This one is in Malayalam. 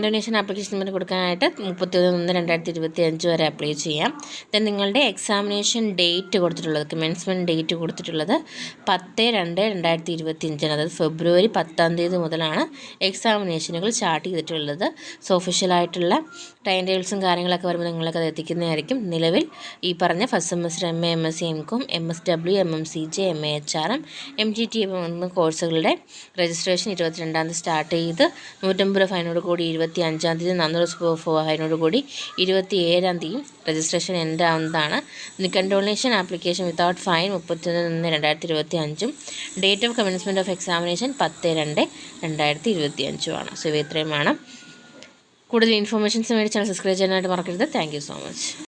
ഡൊണേഷൻ ആപ്ലിക്കേഷൻ നമ്പർ കൊടുക്കാനായിട്ട് 31/1/2025 വരെ അപ്ലൈ ചെയ്യാം. ദെൻ നിങ്ങളുടെ എക്സാമിനേഷൻ ഡേറ്റ് കൊടുത്തിട്ടുള്ളത്, കമൻസ്മെൻറ്റ് ഡേറ്റ് കൊടുത്തിട്ടുള്ളത് 10/2/2025, അതായത് ഫെബ്രുവരി 10 മുതലാണ് എക്സാമിനേഷനുകൾ സ്റ്റാർട്ട് ചെയ്തിട്ടുള്ളത്. സോ ഒഫീഷ്യലായിട്ടുള്ള ടൈം ടേബിൾസും കാര്യങ്ങളൊക്കെ വരുമ്പോൾ നിങ്ങളൊക്കെ അത് എത്തിക്കുന്നതായിരിക്കും. നിലവിൽ ഈ പറഞ്ഞ first semester MA, MSc, MCOM, MSW, MMCJ, MA HRM, MGT എന്ന കോഴ്സുകളുടെ രജിസ്ട്രേഷൻ 22 സ്റ്റാർട്ട് ചെയ്ത് 150 രൂപ ഫൈനോട് കൂടി 25 400 ഫൈനോട് കൂടി 27 രജിസ്ട്രേഷൻ എൻഡ് ആവുന്നതാണ്. Donation application without fine 31/1/2025. Date of commencement of examination 10/2/2025 so ഇവ ഇത്രയുമാണ്. കൂടുതൽ ഇൻഫോർമേഷൻസ് വേണ്ടി ചാനൽ സബ്സ്ക്രൈബ് ചെയ്യാനായിട്ട് മറക്കരുത്. Thank you so much.